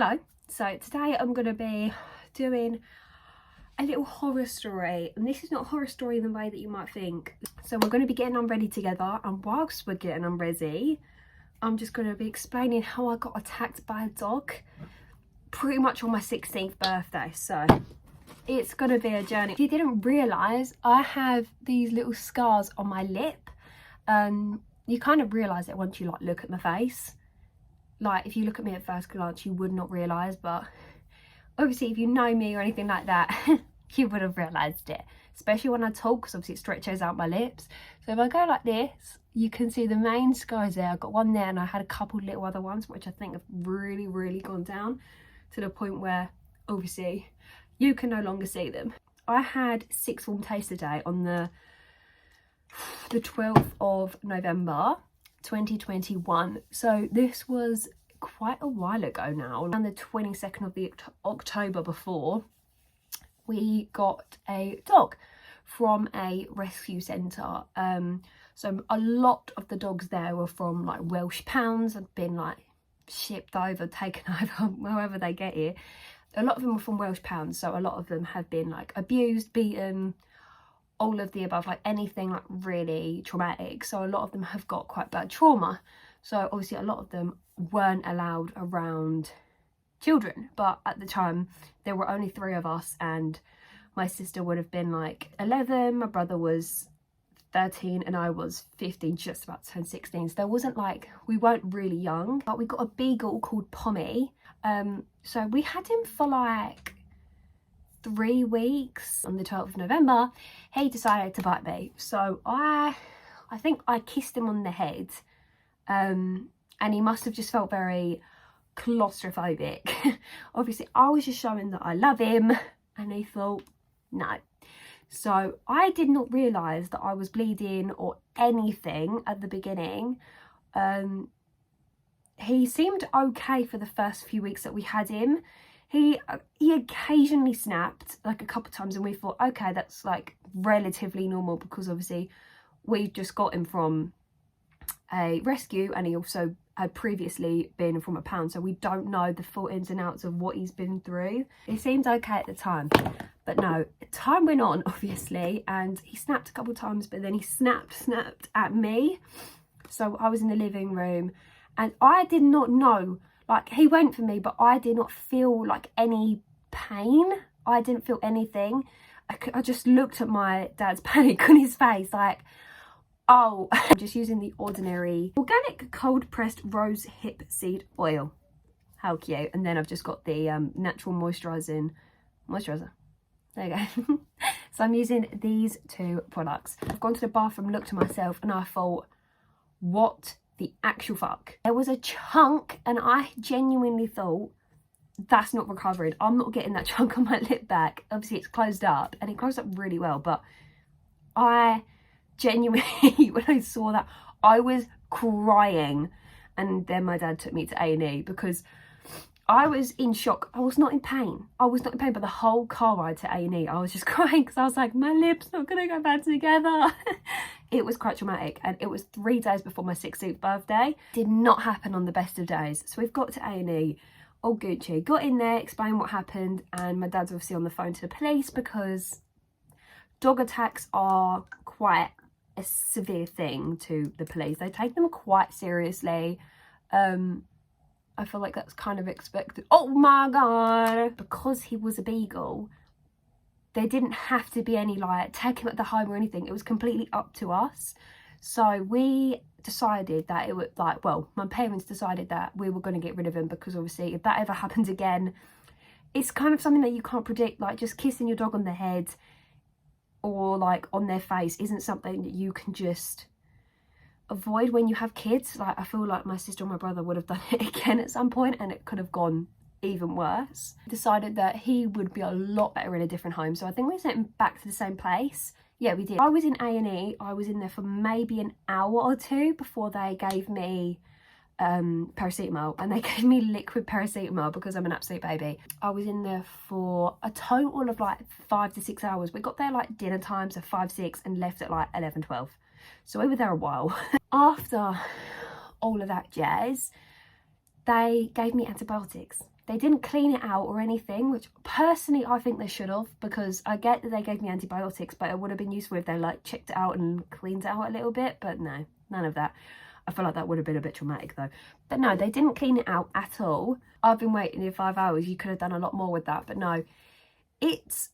Hello. So today I'm going to be doing a little horror story, and this is not a horror story in the way that you might think. So we're going to be getting unready together, and whilst we're getting unready, I'm just going to be explaining how I got attacked by a dog pretty much on my 16th birthday. So it's going to be a journey. If you didn't realise, I have these little scars on my lip. You kind of realise it once you like look at my face. Like, if you look at me at first glance, you would not realise, but obviously if you know me or anything like that, you would have realised it. Especially when I talk, because obviously it stretches out my lips. So if I go like this, you can see the main scars there. I've got one there, and I had a couple little other ones, which I think have really gone down to the point where, obviously, you can no longer see them. I had sixth form taster day on the 12th of November. 2021, so this was quite a while ago now. On the 22nd of the October before, we got a dog from a rescue centre. So a lot of the dogs there were from like Welsh pounds, had been like shipped over, taken over, however they get here. A lot of them were from Welsh pounds, so a lot of them have been like abused, beaten, all of the above, like anything like really traumatic. So a lot of them have got quite bad trauma. So obviously a lot of them weren't allowed around children, but at the time there were only 3 of us, and my sister would have been like 11, my brother was 13, and I was 15, just about to turn 16. So there wasn't like, we weren't really young, but we got a beagle called Pommy. So we had him for like 3 weeks. On the 12th of November, he decided to bite me. So I think I kissed him on the head, and he must have just felt very claustrophobic. Obviously I was just showing that I love him, and he thought no. So I did not realise that I was bleeding or anything at the beginning. He seemed okay for the first few weeks that we had him. He occasionally snapped like a couple of times, and we thought, okay, that's like relatively normal, because obviously we just got him from a rescue, and he also had previously been from a pound, so we don't know the full ins and outs of what he's been through. It seemed okay at the time, but no, time went on obviously, and he snapped a couple of times, but then he snapped at me. So I was in the living room, and I did not know. Like, he went for me, but I did not feel like any pain. I didn't feel anything. I just looked at my dad's panic on his face, like, oh. I'm just using the ordinary organic cold pressed rose hip seed oil. How cute. And then I've just got the natural moisturizer. There you go. So I'm using these 2 products. I've gone to the bathroom, looked at myself, and I thought, what the actual fuck? There was a chunk, and I genuinely thought, that's not recovering. I'm not getting that chunk on my lip back. Obviously it's closed up, and it closed up really well, but I genuinely, when I saw that, I was crying. And then my dad took me to A&E because I was in shock. I was not in pain. But the whole car ride to A&E, I was just crying, because I was like, my lip's not gonna go back together. It was quite traumatic, and it was 3 days before my 16th birthday. Did not happen on the best of days. So we've got to A&E, all Gucci. Got in there, explained what happened, and my dad's obviously on the phone to the police, because dog attacks are quite a severe thing to the police. They take them quite seriously. I feel like that's kind of expected. Oh my god! Because he was a beagle, there didn't have to be any like take him at the home or anything. It was completely up to us. So we decided that it would, like, well, my parents decided that we were going to get rid of him, because obviously if that ever happens again, it's kind of something that you can't predict. Like, just kissing your dog on the head or like on their face isn't something that you can just avoid when you have kids. Like, I feel like my sister and my brother would have done it again at some point, and it could have gone even worse. Decided that he would be a lot better in a different home, so I think we sent him back to the same place. Yeah, we did. I was in A&E. I was in there for maybe an hour or 2 before they gave me paracetamol, and they gave me liquid paracetamol because I'm an absolute baby. I was in there for a total of like 5 to 6 hours. We got there like dinner time, so 5, 6, and left at like 11, 12. So we were there a while. After all of that jazz, they gave me antibiotics. They didn't clean it out or anything, which personally I think they should have, because I get that they gave me antibiotics, but it would have been useful if they like checked it out and cleaned it out a little bit. But no, none of that. I feel like that would have been a bit traumatic though. But no, they didn't clean it out at all. I've been waiting here 5 hours. You could have done a lot more with that. But no, it's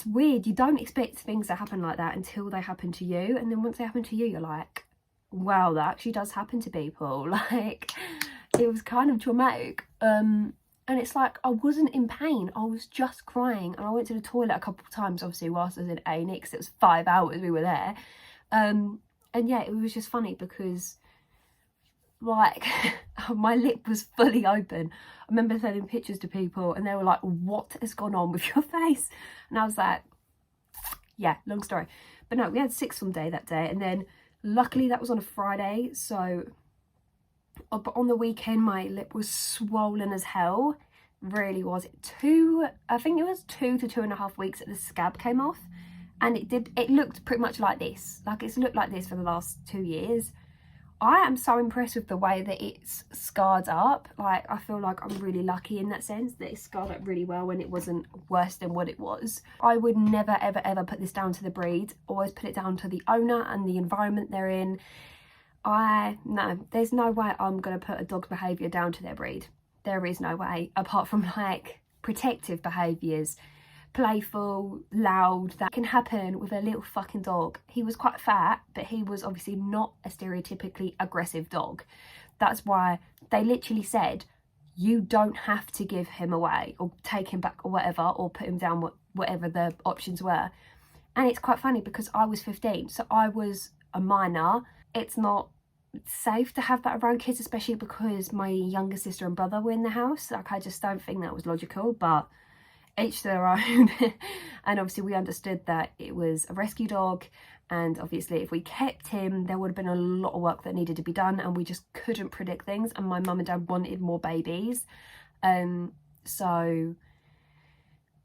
weird. You don't expect things to happen like that until they happen to you. And then once they happen to you, you're like, wow, that actually does happen to people. Like, it was kind of traumatic. And it's like, I wasn't in pain. I was just crying. And I went to the toilet a couple of times, obviously, whilst I was in A&E, because it was 5 hours we were there. And yeah, it was just funny because, like, my lip was fully open. I remember sending pictures to people and they were like, what has gone on with your face? And I was like, yeah, long story. But no, we had sixth form day that day. And then luckily that was on a Friday. So, but on the weekend, my lip was swollen as hell. Really was. I think it was 2 to 2.5 weeks that the scab came off. And it looked pretty much like this. Like, it's looked like this for the last 2 years. I am so impressed with the way that it's scarred up. Like, I feel like I'm really lucky in that sense, that it scarred up really well when it wasn't worse than what it was. I would never, ever, ever put this down to the breed. Always put it down to the owner and the environment they're in. No, there's no way I'm going to put a dog's behaviour down to their breed. There is no way, apart from, like, protective behaviours. Playful, loud, that can happen with a little fucking dog. He was quite fat, but he was obviously not a stereotypically aggressive dog. That's why they literally said, you don't have to give him away or take him back or whatever, or put him down, whatever the options were. And it's quite funny because I was 15, so I was a minor. It's not safe to have that around kids, especially because my younger sister and brother were in the house. Like, I just don't think that was logical, but each to their own. And obviously we understood that it was a rescue dog, and obviously if we kept him there would have been a lot of work that needed to be done, and we just couldn't predict things, and my mum and dad wanted more babies, so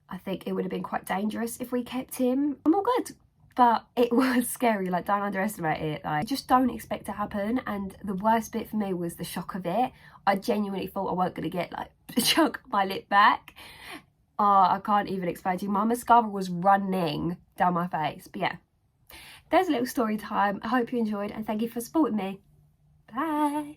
I think it would have been quite dangerous if we kept him. I'm all good, but it was scary. Like, don't underestimate it. Like, just don't expect it to happen. And the worst bit for me was the shock of it. I genuinely thought I wasn't going to get, like, a chunk of my lip back. I can't even explain to you. My mascara was running down my face. But yeah, there's a little story time. I hope you enjoyed, and thank you for supporting me. Bye.